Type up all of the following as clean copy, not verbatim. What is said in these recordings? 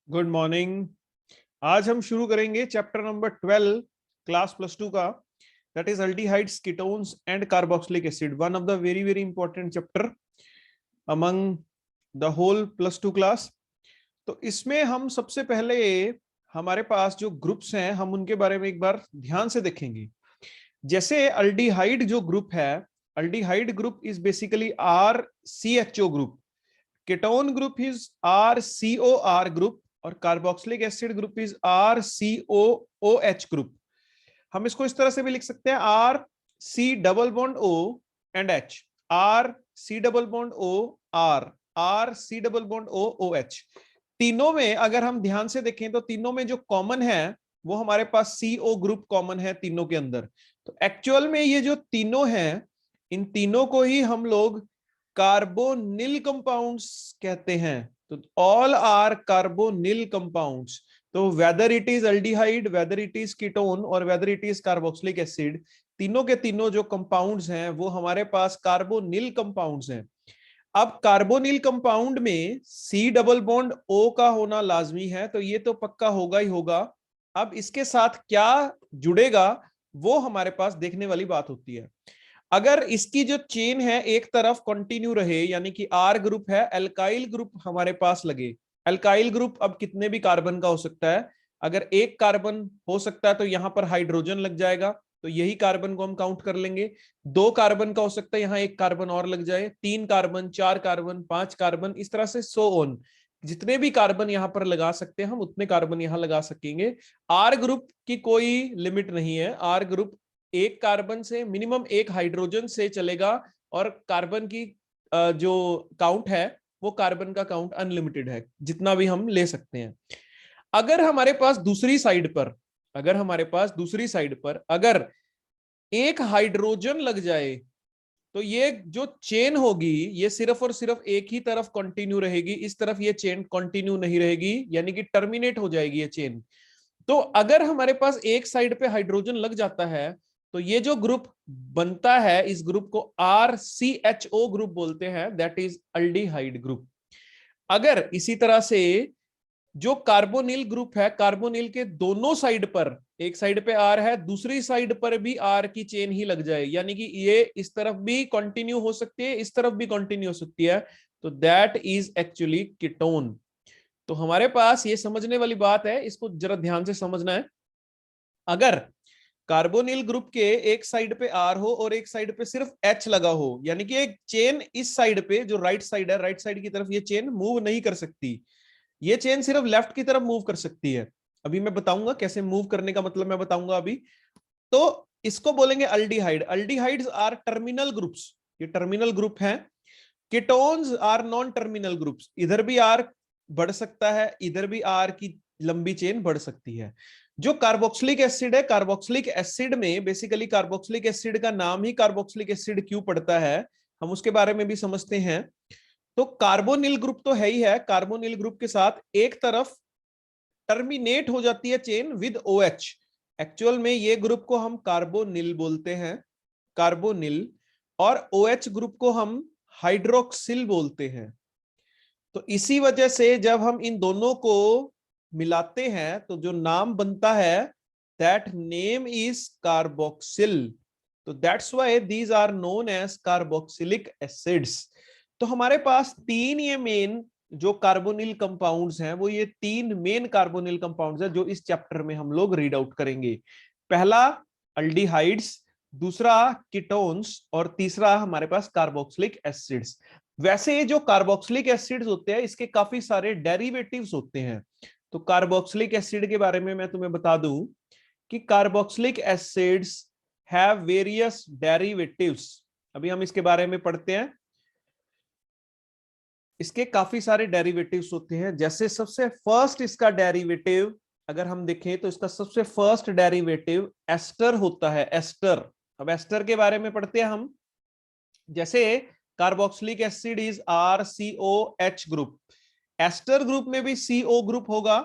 Good morning. आज हम शुरू करेंगे चैप्टर नंबर 12 क्लास +2 का, that is aldehydes, ketones and carboxylic acid, one of the very very important chapter among the whole +2 class. तो इसमें हम सबसे पहले हमारे पास जो ग्रुप्स हैं हम उनके बारे में एक बार ध्यान से देखेंगे। जैसे अल्डिहाइड जो ग्रुप है, aldehyde group is basically RCHO group, ketone group is RCOR group और carboxylic acid group is RCOOH group. हम इसको इस तरह से भी लिख सकते हैं RC double bond O and H, RC double bond O R, RC double bond O OH। तीनों में अगर हम ध्यान से देखें तो तीनों में जो कॉमन है वो हमारे पास CO ग्रुप कॉमन है तीनों के अंदर। तो एक्चुअल में ये जो तीनों हैं, इन तीनों को ही हम लोग कार्बोनिल कंपाउंड्स कहते हैं। तो ऑल आर कार्बोनिल कंपाउंड्स। तो whether it is aldehyde, whether it is ketone और whether it is carboxylic acid, तीनों के तीनों जो कंपाउंड्स हैं वो हमारे पास कार्बोनिल कंपाउंड्स हैं। अब कार्बोनिल कंपाउंड में C डबल बॉन्ड O का होना लाजमी है, तो ये तो पक्का होगा ही होगा। अब इसके साथ क्या जुड़ेगा वो हमारे पास देखने वाली बात होती है। अगर इसकी जो चेन है एक तरफ कंटिन्यू रहे, यानी कि R ग्रुप है, एल्काइल ग्रुप हमारे पास लगे। एल्काइल ग्रुप अब कितने भी कार्बन का हो सकता है। अगर एक कार्बन हो सकता है तो यहां पर हाइड्रोजन लग जाएगा, तो यही कार्बन को हम काउंट कर लेंगे। दो कार्बन का हो सकता है, यहां एक कार्बन और लग जाए, तीन कार्बन, चार कार्बन, पांच कार्बन, इस तरह से सो ऑन। जितने भी कार्बन यहां पर लगा सकते हैं हम उतने कार्बन यहां लगा सकेंगे। आर ग्रुप की कोई लिमिट नहीं है। आर ग्रुप एक कार्बन से, मिनिमम एक हाइड्रोजन से चलेगा और कार्बन की जो काउंट है वो कार्बन का काउंट अनलिमिटेड है, जितना भी हम ले सकते हैं। अगर हमारे पास दूसरी साइड पर, अगर हमारे पास दूसरी साइड पर अगर एक हाइड्रोजन लग जाए तो ये जो चेन होगी ये सिर्फ और सिर्फ एक ही तरफ कंटिन्यू रहेगी, इस तरफ ये चेन कंटिन्यू नहीं रहेगी, यानी कि टर्मिनेट हो जाएगी ये चेन। तो अगर हमारे पास एक साइड पे हाइड्रोजन लग जाता है तो ये जो ग्रुप बनता है इस ग्रुप को RCHO ग्रुप बोलते हैं, दैट इज अल्डिहाइड ग्रुप। अगर इसी तरह से जो कार्बोनिल ग्रुप है, कार्बोनिल के दोनों साइड पर, एक साइड पे R है, दूसरी साइड पर भी R की चेन ही लग जाए, यानी कि ये इस तरफ भी कंटिन्यू हो सकती है, इस तरफ भी कंटिन्यू हो सकती है, तो दैट इज एक्चुअली कीटोन। तो हमारे पास ये समझने वाली बात है, इसको जरा ध्यान से समझना है। अगर कार्बोनिल ग्रुप के एक साइड पे R हो और एक साइड पे सिर्फ H लगा हो, यानी कि एक चेन इस साइड पे जो राइट साइड है, राइट साइड की तरफ ये चेन मूव नहीं कर सकती, ये चेन सिर्फ लेफ्ट की तरफ मूव कर सकती है। अभी मैं बताऊंगा कैसे मूव करने का मतलब मैं बताऊंगा अभी। तो इसको बोलेंगे aldehyde. Aldehydes are terminal groups, ये टर्मिनल ग्रुप हैं। Ketones are non terminal groups, इधर भी आर बढ़ सकता है, इधर भी आर की लंबी चेन बढ़ सकती है। जो कार्बोक्सिलिक एसिड है, कार्बोक्सिलिक एसिड में बेसिकली कार्बोक्सिलिक एसिड का नाम ही कार्बोक्सिलिक एसिड क्यों पड़ता है हम उसके बारे में भी समझते हैं। तो कार्बोनिल ग्रुप तो है ही है, कार्बोनिल ग्रुप के साथ एक तरफ टर्मिनेट हो जाती है चेन विद OH। एक्चुअल में ये ग्रुप को हम कार्बोनिल बोलते हैं, कार्बोनिल, और OH ग्रुप को हम हाइड्रोक्सिल बोलते हैं। तो इसी वजह से जब हम इन दोनों को मिलाते हैं तो जो नाम बनता है दैट नेम इज कार्बोक्सिल। तो that's why these are known as carboxylic acids. तो हमारे पास तीन ये मेन जो कार्बोनिल कंपाउंड्स हैं, वो ये तीन मेन कार्बोनिल कंपाउंड्स हैं जो इस चैप्टर में हम लोग रीड आउट करेंगे। पहला अल्डिहाइड्स, दूसरा कीटोन्स और तीसरा हमारे पास कार्बोक्सिलिक एसिड्स। वैसे ये जो कार्बोक्सिलिक एसिड्स होते हैं इसके काफी सारे डेरिवेटिव्स होते हैं। तो कार्बोक्सिलिक एसिड के बारे में मैं तुम्हें बता दूं कि carboxylic acids have various derivatives. अभी हम इसके बारे में पढ़ते हैं। इसके काफी सारे डेरिवेटिव्स होते हैं। जैसे सबसे फर्स्ट इसका डेरिवेटिव अगर हम देखें तो इसका सबसे फर्स्ट डेरिवेटिव एस्टर होता है, एस्टर। अब एस्टर के बारे में पढ़ते हैं हम। जैसे carboxylic acid is RCOH group, ester group में भी CO ग्रुप होगा,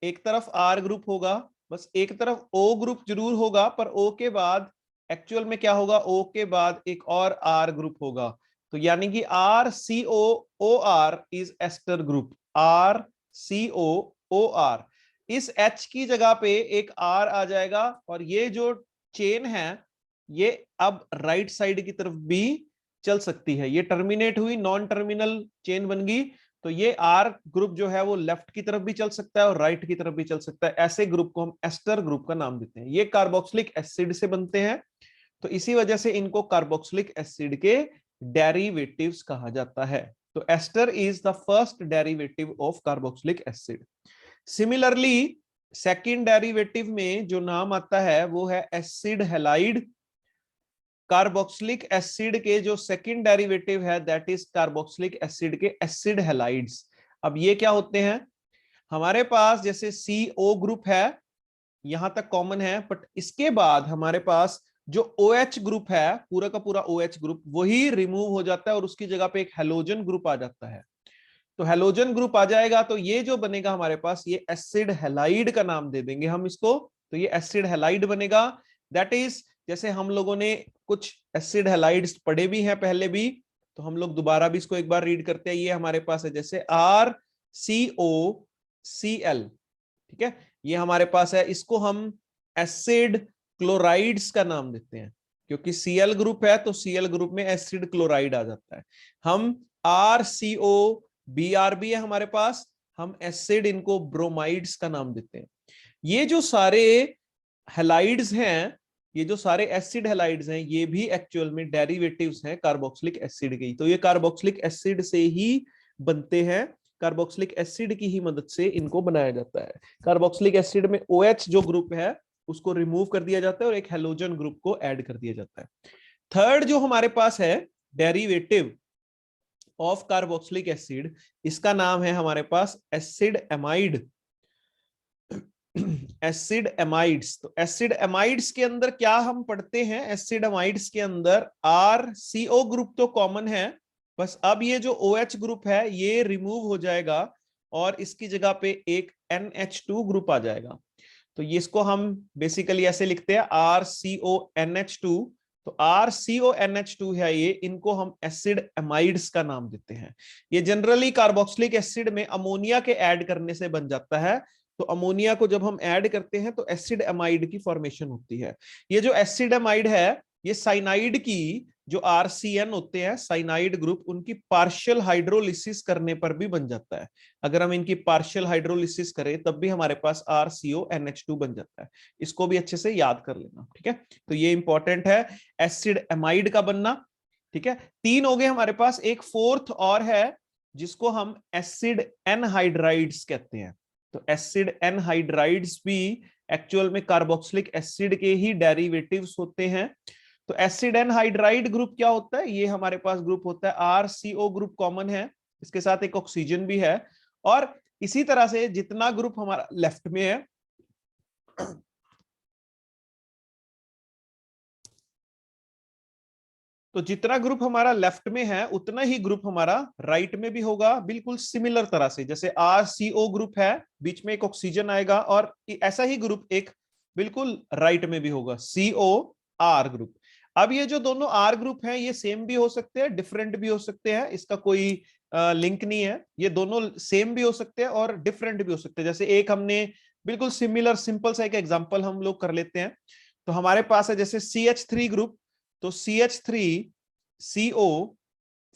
एक तरफ R ग्रुप होगा, बस एक तरफ O ग्रुप जरूर होगा, पर O के बाद एक्चुअल में क्या होगा, O के बाद एक और R ग्रुप होगा। तो यानी कि RCOOR is ester group, RCOOR O R, इस H की जगह पे एक R आ जाएगा और ये जो चेन है ये अब राइट साइड की तरफ भी चल सकती है। ये टर्मिनेट हुई, नॉन टर्मिनल चेन बन गई, तो ये R ग्रुप जो है वो लेफ्ट की तरफ भी चल सकता है और राइट की तरफ भी चल सकता है। ऐसे ग्रुप को हम एस्टर ग्रुप का नाम देते हैं। ये कार्बोक्सिलिक एसिड से बनते हैं, तो इसी वजह से इनको कार्बोक्सिलिक एसिड के डेरिवेटिव्स कहा जाता है। तो ester is the first derivative of carboxylic acid. Similarly second derivative में जो नाम आता है वो है एसिड हैलाइड। कार्बोक्सिलिक एसिड के जो सेकंड डेरिवेटिव है दैट इज कार्बोक्सिलिक एसिड के एसिड हैलाइड्स। अब ये क्या होते हैं, हमारे पास जैसे CO ग्रुप है यहां तक कॉमन है, बट इसके बाद हमारे पास जो OH ग्रुप है पूरा का पूरा OH ग्रुप वही रिमूव हो जाता है और उसकी जगह पे एक हेलोजन ग्रुप आ जाता है। तो हेलोजन ग्रुप आ जाएगा तो ये जो बनेगा हमारे पास ये एसिड हैलाइड का नाम दे देंगे हम इसको। तो ये एसिड हैलाइड बनेगा। दैट इज जैसे हम लोगों ने कुछ एसिड हैलाइड्स पढ़े भी हैं पहले भी, तो हम लोग दोबारा भी इसको एक बार रीड करते हैं। ये हमारे पास है जैसे RCOCl, ठीक है, ये हमारे पास है, इसको हम एसिड क्लोराइड्स का नाम देते हैं क्योंकि Cl ग्रुप है तो Cl ग्रुप में एसिड क्लोराइड आ जाता है। हम RCOBr भी है हमारे पास, हम एसिड इनको ब्रोमाइड्स का नाम देते हैं। ये जो सारे हैलाइड्स हैं, ये जो सारे एसिड हैलाइड्स हैं, ये भी एक्चुअल में डेरिवेटिव्स हैं कार्बोक्सिलिक एसिड के। तो ये कार्बोक्सिलिक एसिड से ही बनते हैं, कार्बोक्सिलिक एसिड की ही मदद से इनको बनाया जाता है। कार्बोक्सिलिक एसिड में OH जो ग्रुप है उसको रिमूव कर दिया जाता है और एक हेलोजन ग्रुप को ऐड कर दिया जाता है। थर्ड जो हमारे पास है डेरिवेटिव ऑफ कार्बोक्सिलिक एसिड, इसका नाम है हमारे पास एसिड एमाइड। एसिड एमाइड्स, तो एसिड एमाइड्स के अंदर क्या हम पढ़ते हैं, एसिड एमाइड्स के अंदर RCO ग्रुप तो कॉमन है, बस अब ये जो OH ग्रुप है ये रिमूव हो जाएगा और इसकी जगह पे एक NH2 ग्रुप आ जाएगा। तो ये इसको हम बेसिकली ऐसे लिखते हैं RCONH2। तो RCONH2 है ये, इनको हम एसिड एमाइड्स का नाम देते हैं। ये जनरली कार्बोक्सिलिक एसिड में अमोनिया के ऐड करने से बन जाता है। तो अमोनिया को जब हम ऐड करते हैं तो एसिड एमाइड की फॉर्मेशन होती है। ये जो एसिड एमाइड है ये साइनाइड की जो RCN होते हैं साइनाइड ग्रुप, उनकी पार्शियल हाइड्रोलिसिस करने पर भी बन जाता है। अगर हम इनकी पार्शियल हाइड्रोलिसिस करें तब भी हमारे पास RCONH2 बन जाता है। इसको भी अच्छे से याद कर लेना, ठीक है। तो ये इंपॉर्टेंट है एसिड एमाइड का बनना, ठीक है। 3 हो गए हमारे पास, एक फोर्थ और है जिसको हम एसिड एनहाइड्राइड्स कहते हैं। तो एसिड एनहाइड्राइड्स भी एक्चुअल में कार्बोक्सिलिक एसिड के ही डेरिवेटिव्स होते हैं। तो एसिड एनहाइड्राइड ग्रुप क्या होता है, ये हमारे पास ग्रुप होता है RCO ग्रुप कॉमन है, इसके साथ एक ऑक्सीजन भी है। और इसी तरह से जितना ग्रुप हमारा लेफ्ट में है तो जितना ग्रुप हमारा लेफ्ट में है उतना ही ग्रुप हमारा राइट में भी होगा, बिल्कुल सिमिलर तरह से। जैसे RCO ग्रुप है, बीच में एक ऑक्सीजन आएगा और ऐसा ही ग्रुप एक बिल्कुल राइट में भी होगा, COR ग्रुप। अब ये जो दोनों R ग्रुप हैं ये सेम भी हो सकते हैं, डिफरेंट भी हो सकते हैं, इसका कोई लिंक नहीं है। ये दोनों सेम भी हो सकते हैं और डिफरेंट भी हो सकते हैं। जैसे एक हमने बिल्कुल सिमिलर सिंपल सा एक एग्जांपल हम लोग कर लेते हैं। तो हमारे पास है जैसे CH3 ग्रुप, तो CH3 CO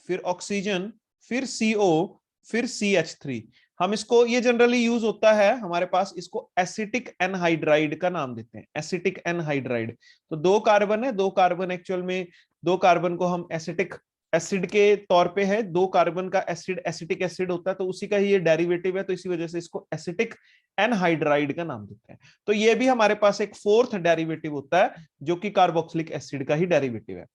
फिर ऑक्सीजन फिर CO फिर CH3। हम इसको, ये जनरली यूज होता है हमारे पास, इसको एसिटिक एनहाइड्राइड का नाम देते हैं, एसिटिक एनहाइड्राइड। तो 2 कार्बन है, 2 कार्बन एक्चुअल में 2 कार्बन को हम एसिटिक एसिड के तौर पे है, 2 कार्बन का एसिड एसिटिक एसिड होता है, तो उसी का ही ये डेरिवेटिव है, तो इसी वजह से इसको एसिटिक एनहाइड्राइड का नाम देते हैं। तो ये भी हमारे पास एक फोर्थ डेरिवेटिव होता है जो कि कार्बोक्सिलिक एसिड का ही डेरिवेटिव है।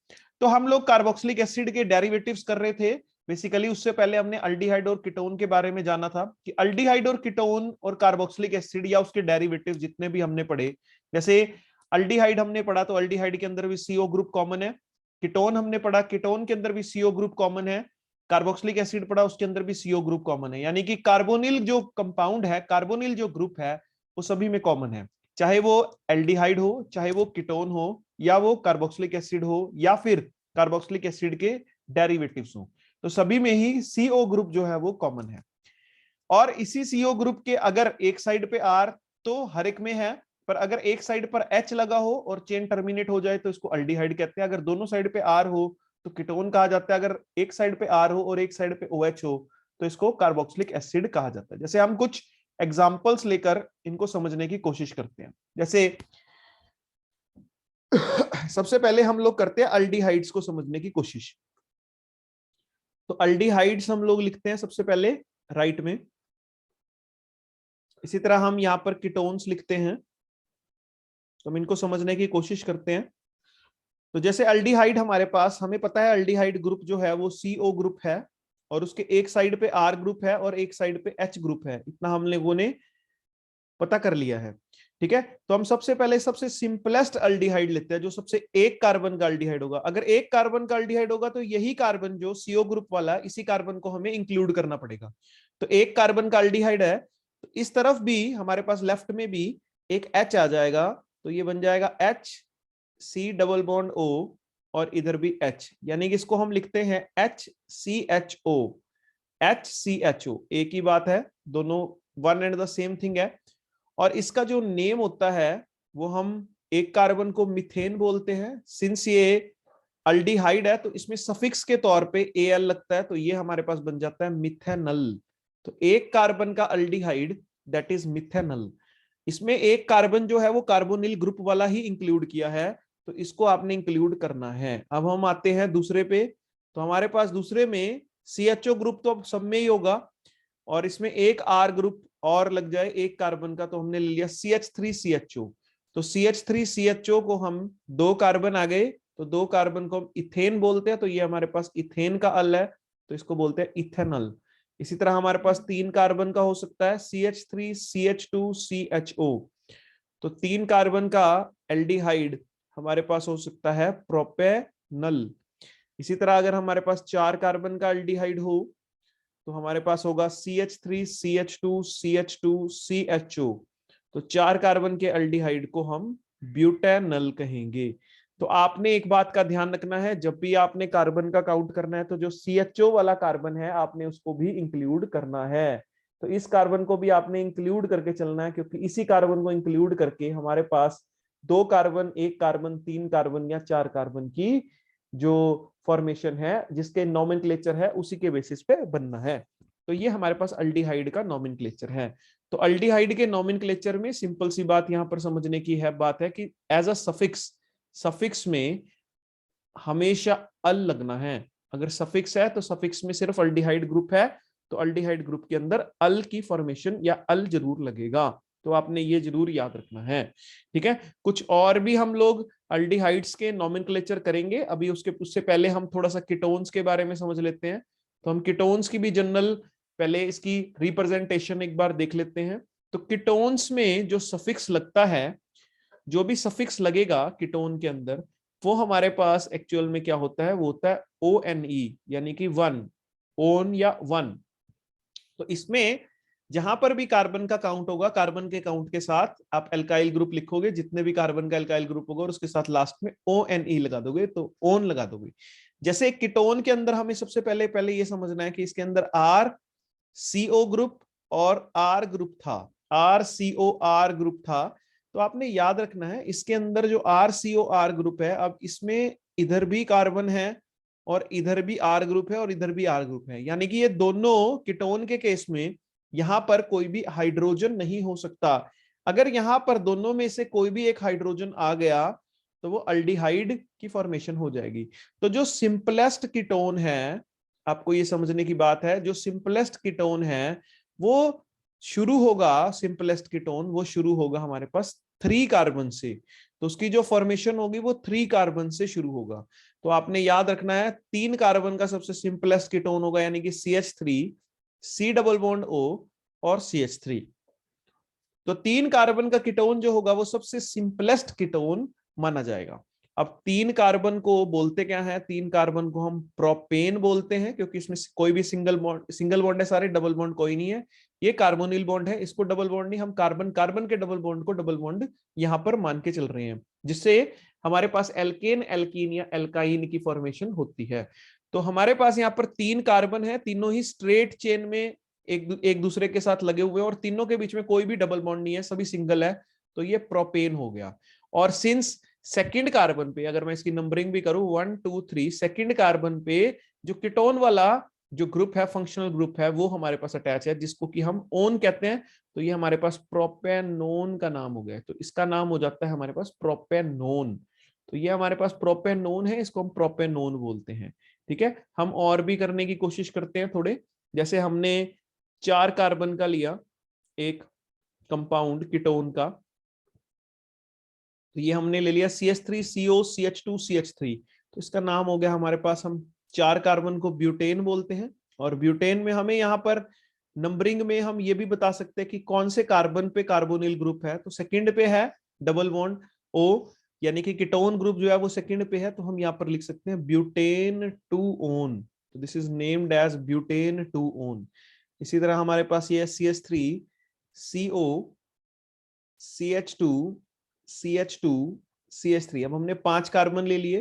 तो हम लोग कार्बोक्सिलिक एसिड के डेरिवेटिव्स कर रहे थे बेसिकली। उससे पहले हमने अल्डिहाइड और कीटोन के बारे में जाना था कि अल्डिहाइड और कीटोन और कार्बोक्सिलिक एसिड या उसके डेरिवेटिव जितने भी हमने पढ़े, जैसे अल्डिहाइड हमने पढ़ा तो अल्डिहाइड के अंदर भी CO ग्रुप कॉमन है। कीटोन हमने पढ़ा, कीटोन के अंदर भी CO ग्रुप कॉमन है। कार्बोक्सिलिक एसिड पढ़ा, उसके अंदर भी CO ग्रुप कॉमन है। यानी कि कार्बोनिल जो कंपाउंड है, कार्बोनिल जो ग्रुप है वो सभी में कॉमन है, चाहे वो एल्डिहाइड हो, चाहे वो कीटोन हो, या वो कार्बोक्सिलिक एसिड हो, या फिर कार्बोक्सिलिक एसिड के डेरिवेटिव्स हो, तो सभी में ही CO ग्रुप जो है वो कॉमन है। और इसी CO ग्रुप के अगर एक साइड पे R तो हर एक में है, पर अगर एक साइड पर H लगा हो और चेन टर्मिनेट हो जाए तो इसको अल्डिहाइड कहते हैं। अगर दोनों साइड पे R हो तो कीटोन कहा जाता है। अगर एक साइड पे R हो और एक साइड पे OH हो तो इसको कार्बोक्सिलिक एसिड कहा जाता है। जैसे हम कुछ एग्जांपल्स लेकर इनको समझने की कोशिश करते हैं। जैसे सबसे पहले हम लोग करते हैं अल्डिहाइड्स को समझने की कोशिश। तो अल्डिहाइड्स हम लोग लिखते हैं सबसे पहले राइट में। इसी तरह हम यहां पर कीटोन्स लिखते हैं, तो हम इनको समझने की कोशिश करते हैं। तो जैसे अल्डिहाइड हमारे पास, हमें पता है अल्डिहाइड ग्रुप जो है वो CO ग्रुप है और उसके एक साइड पे R ग्रुप है और एक साइड पे H ग्रुप है। इतना हम लोगों ने पता कर लिया है, ठीक है। तो हम सबसे पहले सबसे सिंपलेस्ट अल्डिहाइड लेते हैं, जो सबसे एक कार्बन का अल्डिहाइड होगा। अगर एक कार्बन का अल्डिहाइड होगा तो यही कार्बन जो CO ग्रुप वाला, इसी कार्बन को हमें इंक्लूड करना पड़ेगा। तो एक कार्बन का अल्डिहाइड है, तो इस तरफ भी हमारे पास लेफ्ट में भी एक H आ जाएगा, तो ये बन जाएगा HC डबल बॉन्ड O और इधर भी H, यानी कि इसको हम लिखते हैं HCHO। HCHO एक ही बात है, दोनों one and the same thing है। और इसका जो नेम होता है वो हम एक कार्बन को मीथेन बोलते हैं। सिंस ये अल्डिहाइड है तो इसमें सफिक्स के तौर पे Al लगता है, तो ये हमारे पास बन जाता है मिथेनल। तो एक कार्बन का अल्डिहाइड दैट इज मिथेनल। इसमें एक कार्बन जो है वो कार्बोनिल ग्रुप वाला ही इंक्लूड किया है, तो इसको आपने इंक्लूड करना है। अब हम आते हैं दूसरे पे। तो हमारे पास दूसरे में CHO ग्रुप तो अब सब में ही होगा, और इसमें एक R ग्रुप और लग जाए एक कार्बन का, तो हमने ले लिया CH3CHO। तो CH3CHO को हम दो कार्बन आ गए, तो दो कार्बन को हम इथेन बोलते हैं, तो ये हमारे पास इथेन का अल है, तो इसको बोलते हैं इथेनॉल। इसी तरह हमारे पास तीन कार्बन का हो सकता है CH3CH2CHO। तो तीन कार्बन का एल्डिहाइड हमारे पास हो सकता है प्रोपेनल। इसी तरह अगर हमारे पास चार कार्बन का एल्डिहाइड हो तो हमारे पास होगा CH3CH2CH2CHO। तो चार कार्बन के एल्डिहाइड को हम ब्यूटेनल कहेंगे। तो आपने एक बात का ध्यान रखना है, जब भी आपने कार्बन का काउंट करना है तो जो CHO वाला कार्बन है आपने उसको भी इंक्लूड करना है। तो इस कार्बन को भी आपने इंक्लूड करके चलना है, क्योंकि इसी कार्बन को इंक्लूड करके हमारे पास दो कार्बन, एक कार्बन, तीन कार्बन या चार कार्बन की जो फॉर्मेशन है, जिसके नॉमेनक्लेचर है, उसी के बेसिस पे बनना है। तो ये हमारे पास अल्डिहाइड का नॉमेनक्लेचर है। तो अल्डिहाइड के नॉमेनक्लेचर में सिंपल सी बात यहां पर समझने की है बात है कि एज अ सफिक्स, सफिक्स में हमेशा अल लगना है। अगर सफिक्स है तो सफिक्स में सिर्फ अल्डिहाइड ग्रुप है, तो अल्डिहाइड ग्रुप के अंदर अल की फॉर्मेशन या अल जरूर लगेगा। तो आपने ये जरूर याद रखना है, ठीक है। कुछ और भी हम लोग अल्डिहाइड्स के नॉमेनक्लेचर करेंगे, अभी उससे पहले हम थोड़ा सा कीटोन्स के बारे में समझ लेते हैं। तो हम कीटोन्स की भी जनरल पहले इसकी रिप्रेजेंटेशन एक बार देख लेते हैं। तो कीटोन्स में जो सफिक्स लगता है, जो भी सफिक्स लगेगा कीटोन के अंदर, वो हमारे पास एक्चुअल में क्या होता है, वो होता है ONE, यानी कि वन, ओन या वन। तो इसमें जहां पर भी कार्बन का काउंट होगा, कार्बन के काउंट के साथ आप एल्काइल ग्रुप लिखोगे, जितने भी कार्बन का एल्काइल ग्रुप होगा, और उसके साथ लास्ट में ONE लगा दोगे, तो ओन लगा दोगे। जैसे कीटोन के अंदर हमें सबसे पहले पहले ये समझना है कि इसके अंदर RCO ग्रुप और R ग्रुप था, RCOR ग्रुप था। तो आपने याद रखना है इसके अंदर जो RCOR ग्रुप है, अब इसमें इधर भी कार्बन है और इधर भी R ग्रुप है और इधर भी R ग्रुप है, यानी कि ये दोनों कीटोन के केस में यहां पर कोई भी हाइड्रोजन नहीं हो सकता। अगर यहां पर दोनों में से कोई भी एक हाइड्रोजन आ गया तो वो अल्डिहाइड की फॉर्मेशन हो जाएगी। तो जो सिंपलेस्ट कीटोन है, आपको ये समझने की बात है, जो सिंपलेस्ट कीटोन है वो शुरू होगा, सिंपलेस्ट कीटोन वो शुरू होगा हमारे पास 3 कार्बन से। तो उसकी जो फॉर्मेशन होगी वो 3 कार्बन से शुरू होगा। तो आपने याद रखना है 3 कार्बन का सबसे सिंपलेस्ट कीटोन होगा, यानी कि CH3, C double bond O और CH3। तो 3 कार्बन का कीटोन जो होगा वो सबसे सिंपलेस्ट कीटोन माना जाएगा। अब 3 कार्बन को बोलते क्या है, 3 कार्बन को हम प्रोपेन बोलते हैं, क्योंकि इसमें कोई भी सिंगल बॉन्ड है, सारे डबल बॉन्ड कोई नहीं है। ये कार्बोनिल बॉन्ड है, इसको डबल बॉन्ड नहीं, हम कार्बन कार्बन के डबल बॉन्ड को डबल बॉन्ड यहां पर मान के चल रहे हैं, जिससे हमारे पास एल्केन, एल्कीन या एल्काइन की फॉर्मेशन होती है। तो हमारे पास यहाँ पर 3 कार्बन है, तीनों ही स्ट्रेट चेन में एक दूसरे के साथ लगे हुए हैं और तीनों के बीच में कोई भी डबल बॉन्ड नहीं है, सभी सिंगल है, तो ये प्रोपेन हो गया। और सिंस सेकंड कार्बन पे अगर मैं इसकी नंबरिंग भी करूं 1 2 3, सेकंड कार्बन पे जो कीटोन वाला जो ग्रुप है, फंक्शनल ग्रुप है, वो हमारे पास अटैच है, जिसको कि हम ओन कहते हैं। तो ये हमारे पास प्रोपेनोन का नाम हो गया, तो इसका नाम हो जाता है हमारे पास प्रोपेनोन। तो ये हमारे पास प्रोपेनोन है, इसको हम प्रोपेनोन बोलते हैं। ठीक है, हम और भी करने की कोशिश करते हैं थोड़े। जैसे हमने 4 कार्बन का लिया एक कंपाउंड कीटोन का, तो ये हमने ले लिया CH3CO CH2 CH3, तो इसका नाम हो गया हमारे पास, हम 4 कार्बन को ब्यूटेन बोलते हैं। और ब्यूटेन में हमें यहाँ पर नंबरिंग में हम ये भी बता सकते हैं कि कौन से कार्बन पे कार्बोनिल ग्रुप है। तो सेकंड पे है डबल बॉन्ड O, यानी कि कीटोन ग्रुप जो है वो सेकंड पे है, तो हम यहाँ पर लिख सकते हैं ब्यूटेन 2 ओन। तो this is named as butane 2 one. इसी तरह हमारे पास ये CH3CO CH2 CH2 CH3। अब हमने 5 कार्बन ले लिए,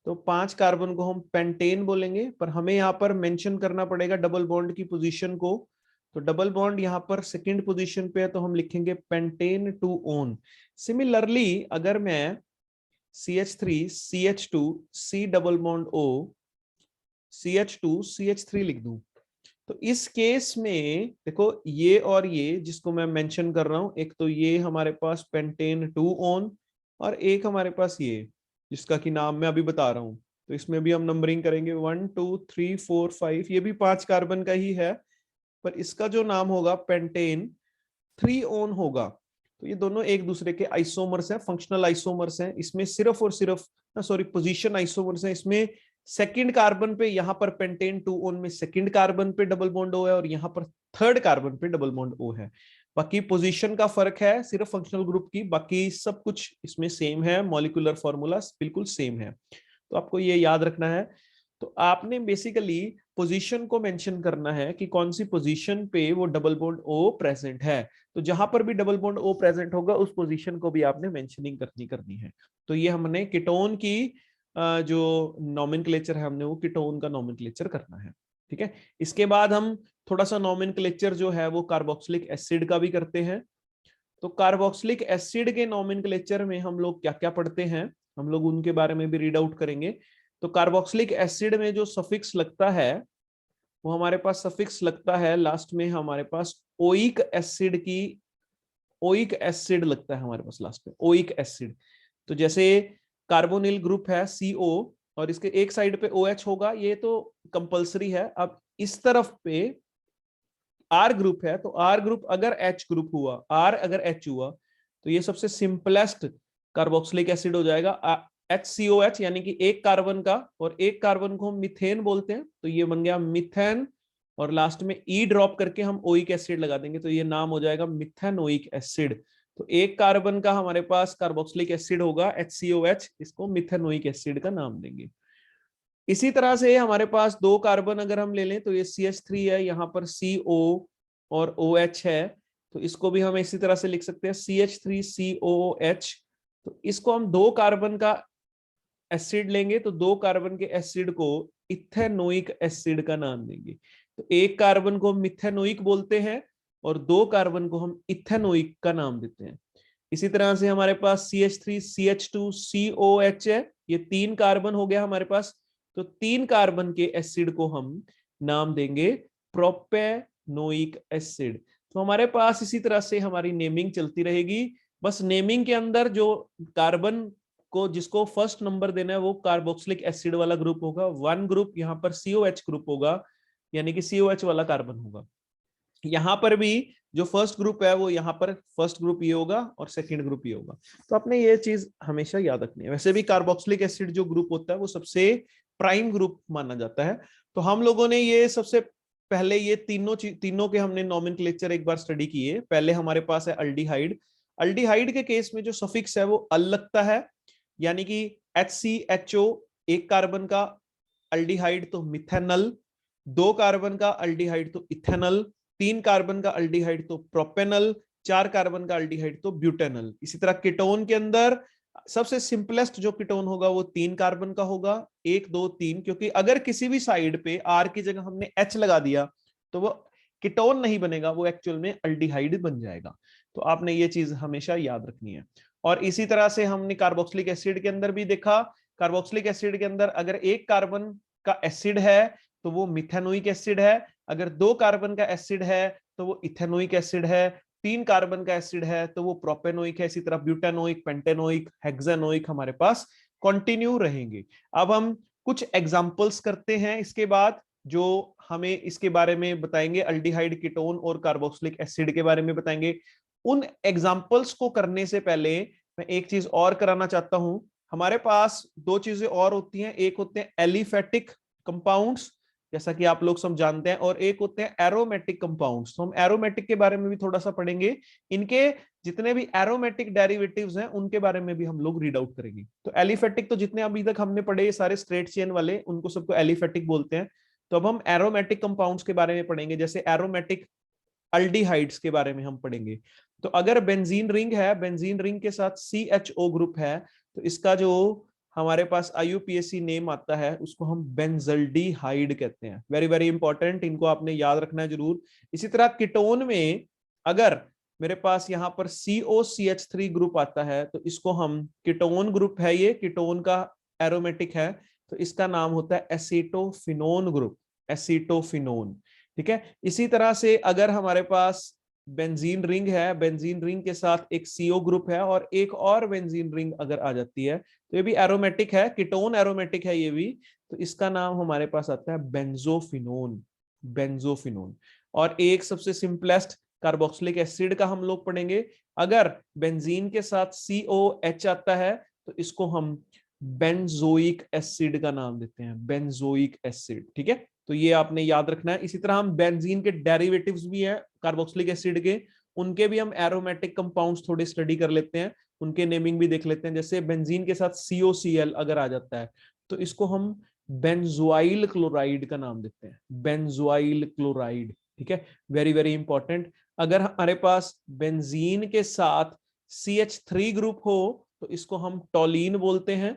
तो 5 कार्बन को हम पेंटेन बोलेंगे, पर हमें यहाँ पर मेंशन करना पड़ेगा डबल बॉन्ड की पोजीशन को। तो डबल बॉन्ड यहाँ पर सेकंड पोजीशन पे है, तो हम लिखेंगे पेंटेन 2 ओन। सिमिलरली अगर मैं CH3 CH2 C double bond O CH2 CH3 लिख दूं, तो इस केस में देखो ये और ये जिसको मैं मेंशन कर रहा हूं, एक तो ये हमारे पास पेंटेन 2 ओन, और एक हमारे पास ये जिसका कि नाम मैं अभी बता रहा हूं। तो इसमें भी हम नंबरिंग करेंगे 1 2 3 4 5, ये भी 5 कार्बन का ही है, पर इसका जो नाम होगा पेंटेन 3 ओन होगा। तो ये दोनों एक दूसरे के आइसोमर्स हैं, फंक्शनल आइसोमर्स हैं। इसमें सिर्फ और सिर्फ सॉरी पोजीशन आइसोमर्स हैं। इसमें सेकंड कार्बन पे यहाँ पर पेंटेन 2 ओन में सेकंड कार्बन पे डबल बॉन्ड O है, और यहाँ पर थर्ड कार्बन पे डबल बॉन्ड O है। बाकी पोजीशन का फर्क है सिर्फ फंक्शनल ग्रुप की, बाकी सब कुछ इसमें सेम है, मॉलिक्यूलर फॉर्मूला बिल्कुल सेम है। तो आपको ये याद रखना है। तो आपने बेसिकली पोजीशन को मेंशन करना है कि कौन सी पोजीशन पे वो डबल बॉन्ड O प्रेजेंट है। तो जहां पर भी डबल बॉन्ड O प्रेजेंट होगा उस पोजीशन को भी आपने मेंशनिंग करनी है। तो ये हमने कीटोन की जो नॉमेनक्लेचर है, हमने वो कीटोन का नॉमेनक्लेचर करना है। ठीक है, इसके बाद हम थोड़ा सा नॉमेनक्लेचर जो है वो कार्बोक्सिलिक एसिड का भी करते हैं। तो कार्बोक्सिलिक एसिड के नॉमेनक्लेचर में हम लोग क्या क्या पढ़ते हैं, हम लोग उनके बारे में भी रीड आउट करेंगे। तो कार्बोक्सिलिक एसिड में जो सफिक्स लगता है वो हमारे पास सफिक्स लगता है लास्ट में, हमारे पास ओइक एसिड की, ओइक एसिड लगता है हमारे पास लास्ट में, ओइक एसिड। तो जैसे कार्बोनिल ग्रुप है CO और इसके एक साइड पे OH होगा, ये तो कंपलसरी है। अब इस तरफ पे R ग्रुप है, तो R ग्रुप अगर H ग्रुप हुआ, R अगर H हुआ, तो ये सबसे सिंपलेस्ट कार्बोक्सिलिक एसिड हो जाएगा HCOH, यानी कि एक कार्बन का, और एक कार्बन को हम मिथेन बोलते हैं, तो ये बन गया मिथेन, और लास्ट में E ड्रॉप करके हम ओइक एसिड लगा देंगे, तो ये नाम हो जाएगा मिथेनोइक एसिड। तो एक कार्बन का हमारे पास कार्बोक्सिलिक एसिड होगा HCOH, इसको मिथेनोइक एसिड का नाम देंगे। इसी तरह से हमारे पास 2 कार्बन अगर हम ले लें, तो ये CH3 है, यहाँ पर CO और OH है, तो इसको भी हम इसी तरह से लिख सकते हैं CH3COOH। तो इसको हम 2 कार्बन का एसिड लेंगे, तो 2 कार्बन के एसिड को इथेनोइक एसिड का नाम देंगे। तो एक कार्बन को मिथेनोइक बोलते हैं और 2 कार्बन को हम इथेनोइक का नाम देते हैं। इसी तरह से हमारे पास CH3CH2COH है, ये 3 कार्बन हो गया हमारे पास, तो 3 कार्बन के एसिड को हम नाम देंगे प्रोपेनोइक एसिड। तो हमारे पास इसी तरह से हमारी नेमिंग चलती रहेगी। बस नेमिंग के अंदर जो कार्बन को जिसको फर्स्ट नंबर देना है वो कार्बोक्सिलिक एसिड वाला ग्रुप होगा, 1 ग्रुप यहाँ पर COH ग्रुप होगा, यानी कि COH वाला कार्बन होगा। यहाँ पर भी जो फर्स्ट ग्रुप है वो यहाँ पर फर्स्ट ग्रुप ये होगा और सेकंड ग्रुप ये होगा। तो आपने ये चीज हमेशा याद रखनी है। वैसे भी कार्बोक्सिलिक एसिड जो ग्रुप होता है वो सबसे प्राइम ग्रुप माना जाता है। तो हम लोगों ने ये सबसे पहले ये तीनों के हमने नॉमेनक्लेचर एक बार स्टडी किए। पहले हमारे पास है अल्डिहाइड। अल्डिहाइड के केस में जो सफिक्स है वो अल लगता है, यानी कि HCHO एक कार्बन का अल्डिहाइड तो मिथेनल, 2 कार्बन का अल्डिहाइड तो इथेनल, 3 कार्बन का अल्डिहाइड तो प्रोपेनल, 4 कार्बन का अल्डिहाइड तो ब्यूटेनल। इसी तरह कीटोन के अंदर सबसे सिंपलेस्ट जो कीटोन होगा वो 3 कार्बन का होगा, 1 2 3, क्योंकि अगर किसी भी साइड पे R की जगह हमने H लगा दिया तो वो कीटोन नहीं बनेगा, वो एक्चुअल में अल्डिहाइड बन जाएगा। तो आपने ये चीज हमेशा याद रखनी है। और इसी तरह से हमने कार्बोक्सिलिक एसिड के अंदर भी देखा, कार्बोक्सिलिक एसिड के अंदर अगर एक कार्बन का एसिड है तो वो मिथेनोइक एसिड है, अगर 2 कार्बन का एसिड है तो वो इथेनोइक एसिड है, 3 कार्बन का एसिड है तो वो प्रोपेनोइक है, इसी तरह ब्यूटेनोइक, पेंटेनोइक, हेक्सानोइक हमारे पास कंटिन्यू रहेंगे। अब हम कुछ एग्जांपल्स करते हैं इसके बाद, जो हमें इसके बारे में बताएंगे, अल्डिहाइड, कीटोन और कार्बोक्सिलिक एसिड के बारे में बताएंगे। उन एग्जांपल्स को करने से पहले मैं एक चीज और कराना चाहता हूं। हमारे पास 2 चीजें और होती हैं, एक होते हैं एलिफेटिक कंपाउंड्स, जैसा कि आप लोग सब जानते हैं, और एक होते हैं एरोमेटिक कंपाउंड्स। तो हम एरोमेटिक के बारे में भी थोड़ा सा पढ़ेंगे, इनके जितने भी एरोमेटिक डेरिवेटिव्स हैं उनके बारे में भी हम लोग रीड आउट करेंगे। तो एलिफेटिक तो जितने अभी तक हमने पढ़े सारे स्ट्रेट चेन वाले, उनको सबको एलिफेटिक बोलते हैं। तो अब हम एरोमेटिक कंपाउंड्स के बारे में पढ़ेंगे, जैसे एरोमेटिक अल्डिहाइड्स के बारे में हम पढ़ेंगे। तो अगर बेंजीन रिंग है, बेंजीन रिंग के साथ CHO ग्रुप है, तो इसका जो हमारे पास IUPAC नेम आता है उसको हम बेंजल्डिहाइड कहते हैं। वेरी वेरी इंपॉर्टेंट, इनको आपने याद रखना है जरूर। इसी तरह कीटोन में अगर मेरे पास यहाँ पर COCH3 ग्रुप आता है तो इसको हम, कीटोन ग्रुप है ये, कीटोन का एरोमेटिक है, तो इसका नाम होता है एसीटोफिनोन ग्रुप, एसीटोफिनोन। ठीक है। इसी तरह से अगर हमारे पास बेंजीन रिंग है, बेंजीन रिंग के साथ एक CO ग्रुप है और एक और बेंजीन रिंग अगर आ जाती है तो ये भी एरोमेटिक है, कीटोन एरोमेटिक है ये भी, तो इसका नाम हमारे पास आता है बेंजोफिनोन, बेंजोफिनोन। और एक सबसे सिंपलेस्ट कार्बोक्सिलिक एसिड का हम लोग पढ़ेंगे, अगर बेंजीन के साथ COH आता है तो इसको हम बेंजोइक एसिड का नाम देते हैं, बेंजोइक एसिड। ठीक है, तो ये आपने याद रखना है। इसी तरह हम बेंजीन के डेरिवेटिव्स भी हैं कार्बोक्सिलिक एसिड के, उनके भी हम एरोमेटिक कंपाउंड्स थोड़े स्टडी कर लेते हैं, उनके नेमिंग भी देख लेते हैं। जैसे बेंजीन के साथ COCl अगर आ जाता है तो इसको हम बेंजोइल क्लोराइड का नाम देते हैं, बेंजोइल क्लोराइड। ठीक है, वेरी वेरी इंपॉर्टेंट। अगर हमारे पास बेंजीन के साथ CH3 ग्रुप हो तो इसको हम टोलीन बोलते हैं।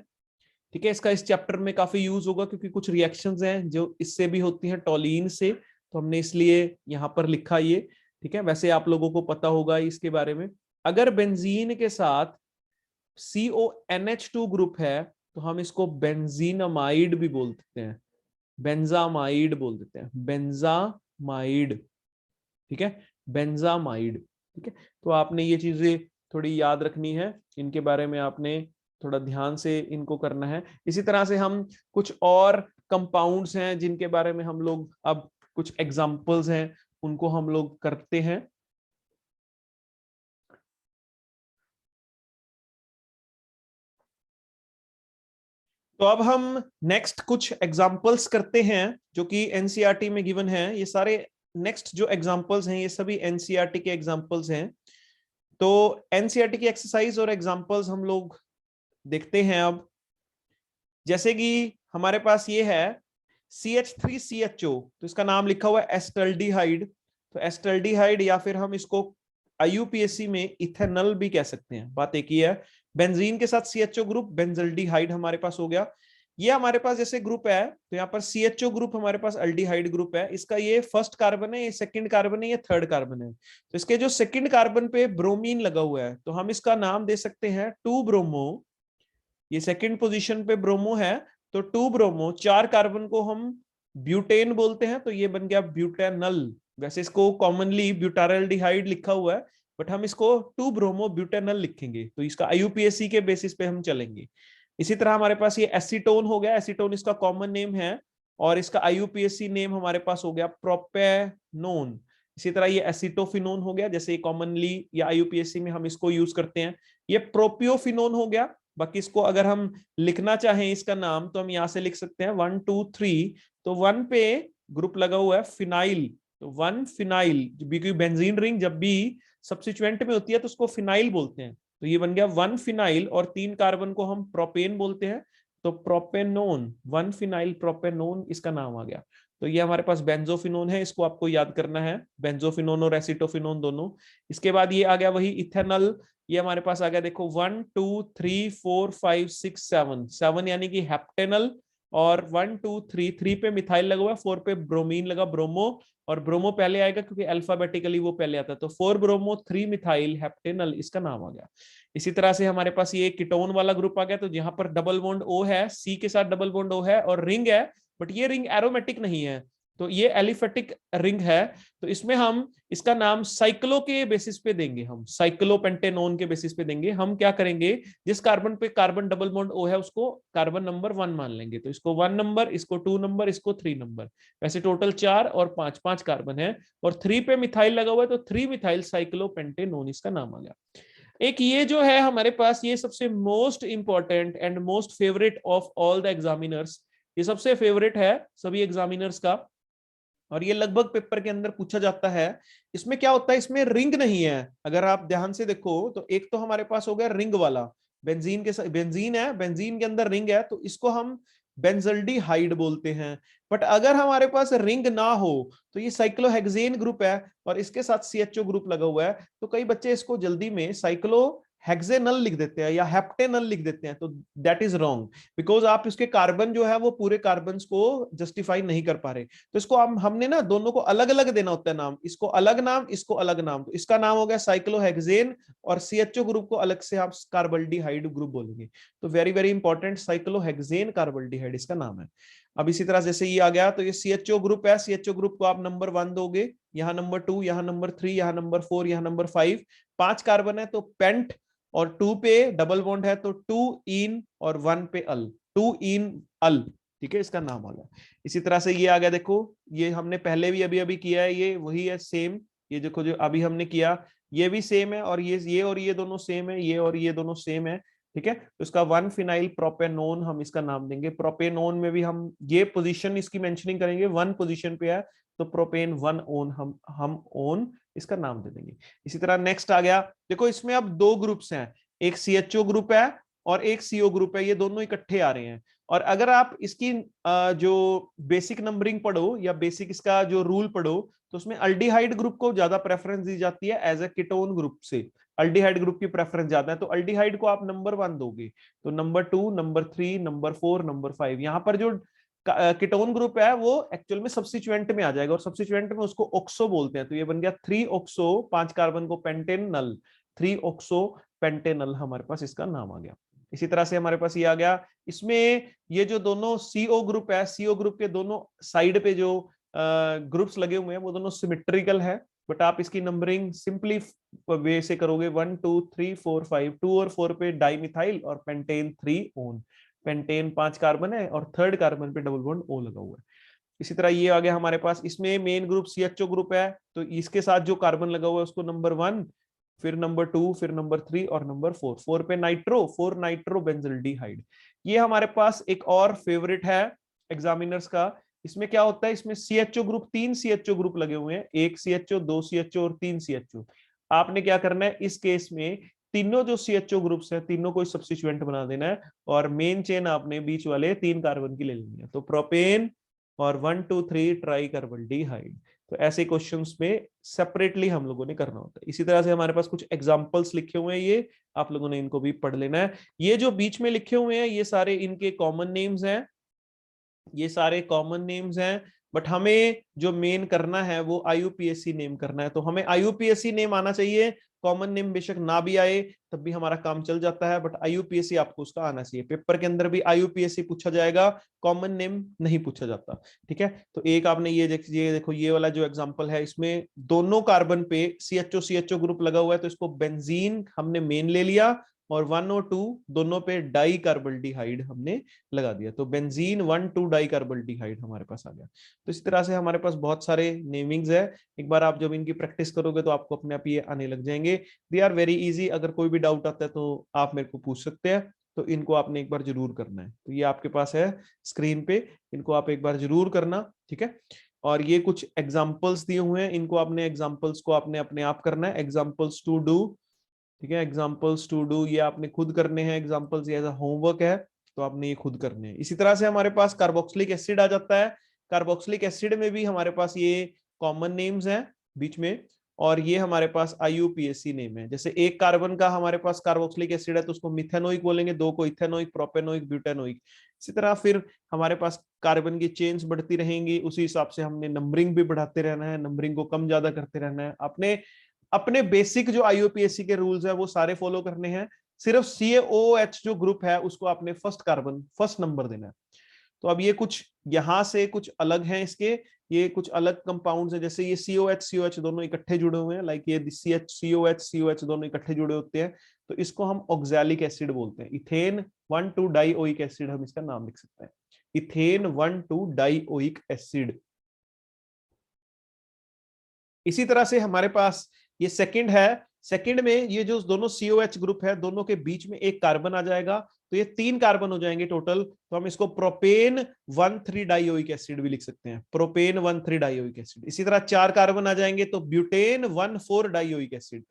ठीक है, इसका इस चैप्टर में काफी यूज होगा क्योंकि कुछ रिएक्शंस हैं जो इससे भी होती हैं, टोलीन से, तो हमने इसलिए यहां पर लिखा ये। ठीक है, वैसे आप लोगों को पता होगा इसके बारे में। अगर बेंजीन के साथ CONH2 ग्रुप है तो हम इसको बेंजीनमाइड भी बोल देते हैं, बेंजामाइड बोल देते हैं, बेंजामाइड। ठीक है, बेंजामाइड। ठीक है, तो आपने ये चीजें थोड़ी याद रखनी है, इनके बारे में आपने थोड़ा ध्यान से इनको करना है। इसी तरह से हम कुछ और कंपाउंड्स हैं जिनके बारे में हम लोग अब कुछ एग्जांपल्स हैं उनको हम लोग करते हैं। तो अब हम नेक्स्ट कुछ एग्जांपल्स करते हैं जो कि एनसीईआरटी में गिवन है। ये सारे नेक्स्ट जो एग्जांपल्स हैं ये सभी एनसीईआरटी के एग्जांपल्स हैं। तो एनसीईआरटी की एक्सरसाइज और एग्जांपल्स हम लोग देखते हैं अब। जैसे कि हमारे पास ये है CH3CHO, तो इसका नाम लिखा हुआ है एस्टल्डिहाइड। तो एस्टल्डिहाइड या फिर हम इसको IUPAC में इथेनॉल भी कह सकते हैं, बात एक ही है। बेंजीन के साथ CHO ग्रुप, बेंजल्डिहाइड हमारे पास हो गया। ये हमारे पास जैसे ग्रुप है तो यहाँ पर CHO ग्रुप हमारे पास अल्डिहाइड ग्रुप है, इसका ये फर्स्ट कार्बन है, ये सेकंड कार्बन है, ये थर्ड कार्बन है। तो इसके जो सेकंड कार्बन पे ब्रोमीन लगा हुआ है तो हम इसका नाम दे सकते हैं 2 ब्रोमो। ये सेकंड पोजीशन पे ब्रोमो है तो 2 ब्रोमो, 4 कार्बन को हम ब्यूटेन बोलते हैं, तो ये बन गया ब्यूटेनल। वैसे इसको कॉमनली ब्यूटारल्डिहाइड लिखा हुआ है बट हम इसको 2 ब्रोमो ब्यूटेनल लिखेंगे, तो इसका IUPAC के बेसिस पे हम चलेंगे। इसी तरह हमारे पास ये एसीटोन हो गया, एसीटोन इसका कॉमन नेम है और इसका IUPAC नेम हमारे पास हो गया प्रोपेनोन। इसी तरह ये एसिटोफिनोन हो गया, जैसे कॉमनली या IUPAC में हम इसको यूज करते हैं। ये प्रोपियोफिनोन हो गया। बाकी इसको अगर हम लिखना चाहें इसका नाम तो हम यहां से लिख सकते हैं 1 2 3। तो 1 पे ग्रुप लगा हुआ है फिनाइल, तो 1 फिनाइल, क्योंकि बेंजीन रिंग जब भी सब्स्टिट्यूएंट में होती है तो उसको फिनाइल बोलते हैं, तो ये बन गया 1 फिनाइल और 3 कार्बन को हम प्रोपेन बोलते हैं, तो प्रोपेनोन, 1 फिनाइल प्रोपेनोन इसका नाम आ गया। तो ये हमारे पास बेंजोफिनोन है, इसको आपको याद करना है, बेंजोफिनोन और एसिटोफिनोन दोनों। इसके बाद ये आ गया वही इथेनॉल, ये हमारे पास आ गया देखो 1 2 3 4 5 6 7, 7 यानी कि हेप्टेनल, और 1 2 3 3 पे मिथाइल लगा हुआ है, 4 पे ब्रोमीन लगा, ब्रोमो, और ब्रोमो पहले आएगा क्योंकि अल्फाबेटिकली वो पहले आता है, तो 4 ब्रोमो 3 मिथाइल हेप्टेनल इसका नाम आ गया। इसी तरह से हमारे पास ये कीटोन वाला ग्रुप आ गया, तो यहाँ पर डबल बॉन्ड O है, सी के साथ डबल बॉन्ड O है और रिंग है, बट ये रिंग एरोमेटिक नहीं है, तो ये एलिफेटिक रिंग है। तो इसमें हम इसका नाम साइक्लो के बेसिस पे देंगे, हम साइक्लोपेंटेनोन के बेसिस पे देंगे। हम क्या करेंगे, जिस कार्बन पे कार्बन डबल बॉन्ड O है उसको कार्बन नंबर 1 मान लेंगे, तो इसको 1 नंबर, इसको 2 नंबर, इसको 3 नंबर। वैसे टोटल 4 और 5 5 कार्बन है, और 3 पे मिथाइल लगा हुआ है, तो 3 मिथाइल साइक्लोपेंटेनोन इसका नाम आ गया। एक ये जो है हमारे पास, ये सबसे most important and most favourite of all the examiners, ये सबसे फेवरेट है सभी एग्जामिनर्स का, और ये लगभग पेपर के अंदर पूछा जाता है। इसमें क्या होता है, इसमें रिंग नहीं है, अगर आप ध्यान से देखो तो एक तो हमारे पास हो गया रिंग वाला, बेंजीन के, बेंजीन है, बेंजीन के अंदर रिंग है, तो इसको हम बेंजल्डिहाइड बोलते हैं। बट अगर हमारे पास रिंग ना हो तो ये साइक्लोहेक्सेन ग्रुप है और इसके साथ CHO ग्रुप लगा हुआ है, तो कई बच्चे इसको जल्दी में साइक्लो हेक्सेनल लिख देते हैं या हेप्टेनल लिख देते हैं, तो दैट इज रॉन्ग, बिकॉज आप इसके कार्बन जो है वो पूरे कार्बन को जस्टिफाई नहीं कर पा रहे। तो इसको हमने ना दोनों को अलग अलग देना होता है नाम, इसको अलग नाम, इसको अलग नाम, तो इसका नाम हो गया साइक्लोहेक्सेन, और CHO ग्रुप को अलग से आप कार्बल्डिहाइड ग्रुप बोलेंगे। तो वेरी वेरी इंपॉर्टेंट, साइक्लोहेक्सेन कार्बल्डिहाइड इसका नाम है। अब इसी तरह जैसे ये आ गया, तो ये CHO ग्रुप है, CHO ग्रुप को आप नंबर 1 दोगे, यहाँ नंबर 2, यहाँ नंबर 3, यहाँ नंबर 4, यहाँ नंबर 5, 5 कार्बन है तो पेंट, और 2 पे डबल बॉन्ड है तो 2 इन, और 1 पे अल, 2 इन अल, ठीक है, इसका नाम आ गया। इसी तरह से ये आ गया, देखो ये हमने पहले भी अभी अभी किया है, ये वही है सेम, ये देखो जो अभी हमने किया ये भी सेम है, और ये और ये दोनों सेम है, ये और ये दोनों सेम है, ठीक है। तो इसका 1 फिनाइल प्रोपेनोन हम इसका नाम देंगे। प्रोपेनोन में भी हम ये पोजीशन इसकी मेंशनिंग करेंगे, 1 पोजीशन पे है तो प्रोपेन 1 ओन हम ओन इसका नाम दे देंगे। इसी तरह नेक्स्ट आ गया, देखो इसमें अब 2 ग्रुप्स हैं, एक CHO ग्रुप है और एक CO ग्रुप है, ये दोनों इकट्ठे आ रहे हैं। और अगर आप इसकी जो बेसिक नंबरिंग पढ़ो या बेसिक इसका जो रूल पढ़ो, तो उसमें अल्डिहाइड ग्रुप को ज्यादा प्रेफरेंस दी जाती है एज ए कीटोन ग्रुप से, अल्डिहाइड ग्रुप की प्रेफरेंस ज्यादा है, तो अल्डिहाइड को आप नंबर 1 दोगे, तो नंबर 2, नंबर 3, नंबर 4, नंबर 5। यहाँ पर जो कीटोन ग्रुप है वो एक्चुअल में सब्स्टिट्यूएंट में आ जाएगा, और सब्स्टिट्यूएंट में उसको ऑक्सो बोलते हैं, तो ये बन गया 3 ऑक्सो, 5 कार्बन को पेंटेनल, 3 ऑक्सो पेंटेनल हमारे पास इसका नाम आ गया। इसी तरह से हमारे पास ये आ गया, इसमें ये जो दोनों CO ग्रुप है, CO ग्रुप के दोनों साइड पे जो ग्रुप्स लगे हुए हैं वो दोनों सिमेट्रिकल है, बट आप इसकी नंबरिंग सिंपली वे से करोगे, 1 2 3 4 5, 2 और 4 पे डाइमिथाइल और पेंटेन 3 ओन, पेंटेन 5 कार्बन है और थर्ड कार्बन पे डबल बॉन्ड O लगा हुआ है। इसी तरह ये आ गया हमारे पास, इसमें मेन ग्रुप CHO ग्रुप है, तो इसके साथ जो कार्बन लगा हुआ है उसको नंबर 1, फिर नंबर 2, फिर नंबर 3 और नंबर 4, 4 पे नाइट्रो, 4 नाइट्रो बेंजल्डिहाइड। ये हमारे पास एक और फेवरेट है एग्जामिनर्स का। इसमें क्या होता है, इसमें CHO ग्रुप, 3 CHO ग्रुप लगे हुए हैं, 1 CHO, 2 CHO और 3 CHO। आपने क्या करना है, इस केस में तीनों जो CHO ग्रुप्स हैं तीनों को सब्स्टिट्यूएंट बना देना है, और मेन चेन आपने बीच वाले 3 कार्बन की ले लेनी है, तो प्रोपेन और 1 2 3 ट्राई कार्बल्डिहाइड। तो ऐसे क्वेश्चंस में सेपरेटली हम लोगों ने करना होता है। इसी तरह से हमारे पास कुछ एग्जांपल्स लिखे हुए हैं, ये आप लोगों ने इनको भी पढ़ लेना है। ये जो बीच में लिखे हुए हैं ये सारे इनके कॉमन नेम्स हैं, ये सारे कॉमन नेम्स हैं, बट हमें जो मेन करना है वो IUPAC नेम करना है, तो हमें IUPAC नेम आना चाहिए, कॉमन नेम बेशक ना भी आए तब भी हमारा काम चल जाता है, बट IUPAC आपको उसका आना चाहिए। पेपर के अंदर भी IUPAC पूछा जाएगा, कॉमन नेम नहीं पूछा जाता, ठीक है। तो एक आपने ये देखो ये वाला जो एग्जांपल है, इसमें दोनों कार्बन पे CHO ग्रुप लगा हुआ है, तो इसको बेंजीन हमने मेन ले लिया, और 1 और 2 दोनों पे डाई कार्बल्डिहाइड हमने लगा दिया, तो बेंजीन 1 2 डाई कार्बल्डिहाइड हमारे पास आ गया। तो इस तरह से हमारे पास बहुत सारे नेमिंग्स है, एक बार आप जब इनकी प्रैक्टिस करोगे तो आपको अपने आप ये आने लग जाएंगे। दे आर वेरी इजी, अगर कोई भी डाउट आता है तो आप मेरे को पूछ सकते हैं, तो इनको आपने एक बार जरूर करना है। तो ये आपके पास है स्क्रीन पे, इनको आप एक बार जरूर करना, ठीक है। और ये कुछ एग्जाम्पल्स दिए हुए हैं, इनको आपने एग्जाम्पल्स को आपने अपने आप करना है, एग्जाम्पल्स टू डू, ठीक है, एग्जाम्पल्स टू डू ये आपने खुद करने हैं, एग्जाम्पल्स ये होमवर्क है तो आपने ये खुद करने हैं। इसी तरह से हमारे पास कार्बोक्सिलिक एसिड आ जाता है, कार्बोक्सिलिक एसिड में भी हमारे पास ये कॉमन नेम्स हैं बीच में, और ये हमारे पास IUPAC नेम है। जैसे एक कार्बन का हमारे पास कार्बोक्सिलिक एसिड है तो उसको मिथेनोइक बोलेंगे, दो को इथेनोइक, प्रोपेनोइक, ब्यूटेनोइक। इसी तरह फिर हमारे पास कार्बन की चेन्स बढ़ती रहेंगी, उसी हिसाब से हमने नंबरिंग भी बढ़ाते रहना है, नंबरिंग को कम ज्यादा करते रहना है। अपने अपने बेसिक जो IUPAC के रूल्स है वो सारे फॉलो करने हैं। सिर्फ CaOH जो ग्रुप है उसको आपने फर्स्ट कार्बन फर्स्ट नंबर देना है। तो अब ये कुछ यहां से कुछ अलग हैं इसके, ये कुछ अलग कंपाउंड्स हैं। जैसे ये COH दोनों इकट्ठे जुड़े हुए हैं, लाइक ये COH दोनों इकट्ठे जुड़े होते हैं, तो इसको हम ऑक्सैलिक एसिड बोलते हैं। इथेन 1,2 डाइओइक एसिड हम इसका नाम लिख सकते हैं, इथेन 1,2 डाइओइक एसिड। इसी तरह से हमारे पास ये सेकंड है, सेकंड में ये जो दोनों COH ग्रुप है दोनों के बीच में एक कार्बन आ जाएगा, तो ये 3 कार्बन हो जाएंगे टोटल। तो हम इसको प्रोपेन 1,3 डाइओइक एसिड भी लिख सकते हैं, प्रोपेन 1,3 डाइओइक एसिड। इसी तरह 4 कार्बन आ जाएंगे तो ब्यूटेन 1,4 डाइओइक एसिड।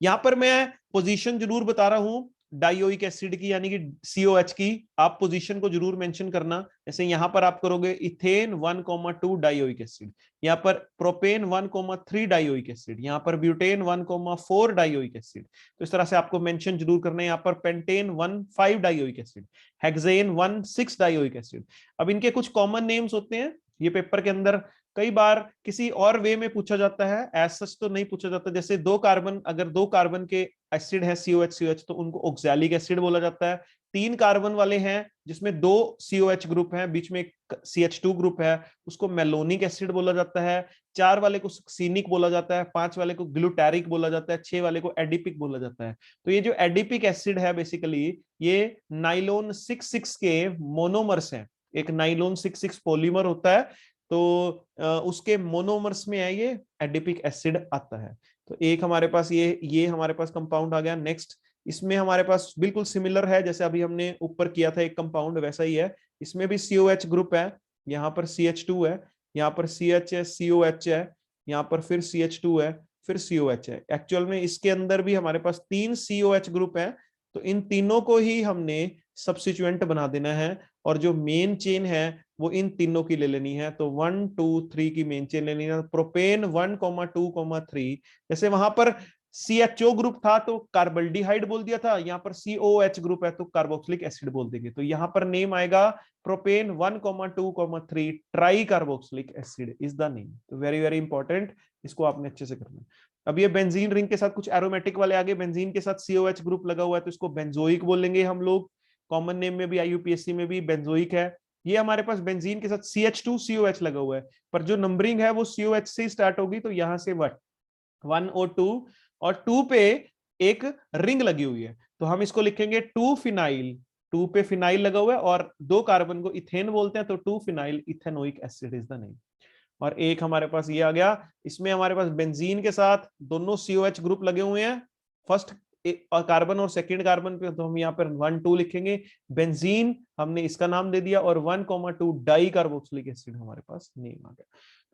यहां पर मैं पोजीशन जरूर बता रहा हूं डाइओइक एसिड की, यानी कि COH की, आप पोजीशन को जरूर मेंशन करना। जैसे यहां पर आप करोगे इथेन 1,2 डाइओइक एसिड, यहाँ पर प्रोपेन 1,3 डाइओइक एसिड, यहाँ पर ब्यूटेन 1,4 डाइओइक एसिड। तो इस तरह से आपको मेंशन जरूर करना है। यहाँ पर pentane 1,5 dioic acid, hexane 1,6 dioic acid. अब इनके कुछ कॉमन नेम्स होते हैं, ये पेपर के अंदर कई बार किसी और वे में पूछा जाता है, एज सच तो नहीं पूछा जाता। जैसे दो कार्बन, अगर दो कार्बन के एसिड है COH तो उनको ऑक्सैलिक एसिड बोला जाता है। 3 कार्बन वाले हैं जिसमें 2 COH ग्रुप हैं, बीच में एक CH2 ग्रुप है, उसको मेलोनिक एसिड बोला जाता है। 4 वाले को सक्सिनिक बोला जाता है, 5 वाले को ग्लूटैरिक बोला जाता है, 6 वाले को एडिपिक बोला जाता है। तो ये जो एडिपिक एसिड है बेसिकली ये नाइलोन 66 के मोनोमर्स हैं। एक नाइलोन 66 पॉलीमर होता है, तो उसके मोनोमर्स में है ये एडिपिक एसिड आता है। तो एक हमारे पास ये हमारे पास कंपाउंड आ गया। नेक्स्ट इसमें हमारे पास बिल्कुल सिमिलर है, जैसे अभी हमने ऊपर किया था एक कंपाउंड वैसा ही है। इसमें भी COH ग्रुप है, यहाँ पर CH2 है, यहाँ पर CH है, COH है, यहाँ पर फिर CH2 है, फिर COH है। एक्चुअल में इसके अंदर भी हमारे पास 3 COH ग्रुप है, तो इन तीनों को ही हमने सब्स्टिट्यूएंट बना देना है, और जो मेन चेन है वो इन तीनों की ले लेनी है। तो 1, 2, 3 की मेन चेन लेनी है। प्रोपेन 1,2,3, जैसे वहां पर CHO ग्रुप था तो कार्बल्डिहाइड बोल दिया था, यहाँ पर COH ग्रुप है तो कार्बोक्सिलिक एसिड बोल देंगे। तो यहाँ पर नेम आएगा propane 1,2,3 try carboxylic acid is the name. तो वेरी वेरी इंपॉर्टेंट, इसको आपने अच्छे से करना है। अब ये बेंजीन रिंग के साथ कुछ एरोमेटिक वाले आगे, बेंजीन के साथ COH ग्रुप लगा हुआ है तो इसको बेंजोइक बोलेंगे हम लोग। कॉमन नेम में भी IUPAC में भी बेंजोइक है। ये हमारे पास बेंजीन के साथ CH2 COH लगा हुआ है, पर जो नंबरिंग है वो COH से स्टार्ट होगी, तो यहां से 1 और 2, और 2 पे एक रिंग लगी हुई है तो हम इसको लिखेंगे 2 फिनाइल। 2 पे फिनाइल लगा हुआ है और 2 कार्बन को इथेन बोलते हैं, तो 2 phenyl ethanoic acid is the name. और एक हमारे पास ये आ गया, इसमें हमारे पास बेंजीन के साथ दोनों COH ग्रुप लगे हुए हैं फर्स्ट कार्बन और सेकंड कार्बन पे, तो हम यहाँ पर 1, 2 लिखेंगे। बेंजीन हमने इसका नाम दे दिया, और 1,2 डाई कार्बोक्सिलिक एसिड हमारे पास नेम आ गया।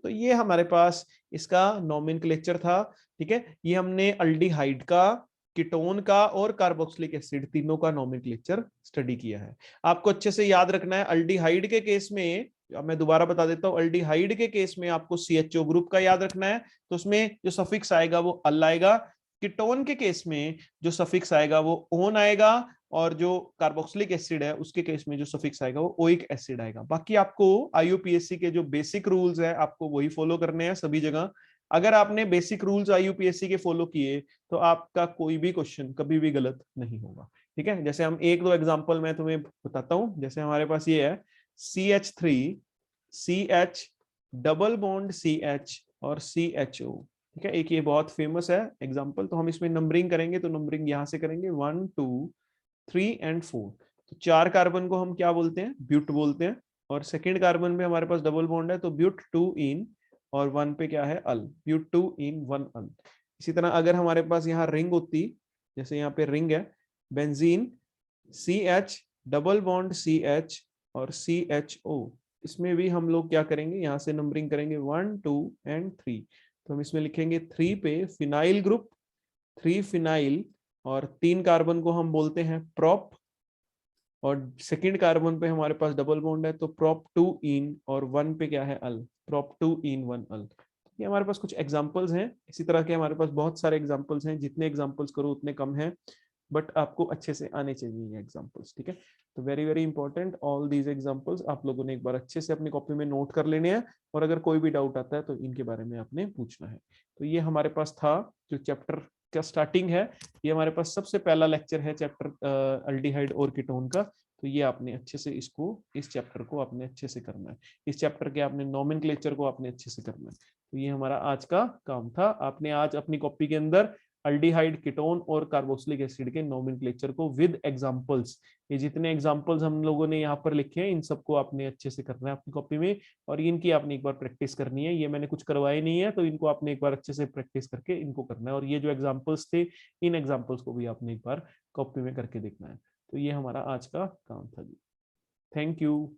तो ये हमारे पास इसका नोमेनक्लेचर था। ठीक है, ये हमने अल्डिहाइड का, कीटोन का और कार्बोक्सिलिक एसिड तीनों का नोमेनक्लेचर स्टडी किया है। आपको अच्छे से याद रखना है, अल्डिहाइड के केस में, मैं दोबारा बता देता हूं, अल्डिहाइड के केस में आपको CHO ग्रुप का याद रखना है, तो उसमें जो सफिक्स आएगा वो अल आएगा। कीटोन के केस में जो सफिक्स आएगा वो ओन आएगा, और जो कार्बोक्सिलिक एसिड है उसके केस में जो सफिक्स आएगा वो ओइक एसिड आएगा। बाकी आपको IUPAC के जो बेसिक रूल्स है आपको वही फॉलो करने हैं सभी जगह। अगर आपने बेसिक रूल्स IUPAC के फॉलो किए तो आपका कोई भी क्वेश्चन कभी भी गलत नहीं होगा। ठीक है, जैसे हम 1-2 एग्जांपल मैं तुम्हें बताता हूं। जैसे हमारे पास ये है CH3 CH double bond CH और CHO। ठीक है, एक ये बहुत फेमस है एग्जांपल। तो हम इसमें नंबरिंग करेंगे, तो नंबरिंग यहां से करेंगे 1, 2, 3 एंड 4। तो 4 कार्बन को हम क्या बोलते हैं, ब्यूट बोलते हैं, और सेकंड कार्बन में हमारे पास डबल बॉन्ड है तो ब्यूट 2 इन, और 1 पे क्या है अल, ब्यूट 2 इन 1 अल। इसी तरह अगर हमारे पास यहाँ रिंग होती, जैसे यहाँ पे रिंग है benzene CH double bond CH और CHO, इसमें भी हम लोग क्या करेंगे, यहाँ से नंबरिंग करेंगे 1, 2 एंड 3। तो हम इसमें लिखेंगे 3 पे फिनाइल ग्रुप, 3 फिनाइल, और 3 कार्बन को हम बोलते हैं प्रोप, और सेकंड कार्बन पे हमारे पास डबल बॉन्ड है तो प्रोप 2 इन, और 1 पे क्या है अल, प्रोप 2 इन 1 अल। ये हमारे पास कुछ एग्जांपल्स हैं, इसी तरह के हमारे पास बहुत सारे एग्जांपल्स हैं, जितने एग्जांपल्स करो उतने कम हैं, बट आपको अच्छे से आने चाहिए ये एग्जांपल्स, ठीक है। तो very very important, all these examples आप लोगों ने एक बार अच्छे से अपनी कॉपी में नोट कर लेने हैं, और अगर कोई भी डाउट आता है तो इनके बारे में आपने पूछना है। तो ये हमारे पास था जो चैप्टर का स्टार्टिंग है, ये हमारे पास सबसे पहला लेक्चर है चैप्टर अल्डिहाइड और कीटोन का। तो ये आपने अच्छे से इसको, इस चैप्टर को आपने अच्छे से करना है, इस चैप्टर के आपने नोमेनक्लेचर को आपने अच्छे से करना है। तो ये हमारा आज का काम था। आपने आज अपनी कॉपी के अंदर अल्डिहाइड, कीटोन और कार्बोक्सिलिक एसिड के नोमेनक्लेचर को विद एग्जांपल्स, ये जितने एग्जांपल्स हम लोगों ने यहाँ पर लिखे हैं इन सबको आपने अच्छे से करना है अपनी कॉपी में, और इनकी आपने एक बार प्रैक्टिस करनी है। ये मैंने कुछ करवाए नहीं है, तो इनको आपने एक बार अच्छे से प्रैक्टिस करके इनको करना है, और ये जो एग्जाम्पल्स थे इन एग्जाम्पल्स को भी आपने एक बार कॉपी में करके देखना है। तो ये हमारा आज का काम था जी। Thank you.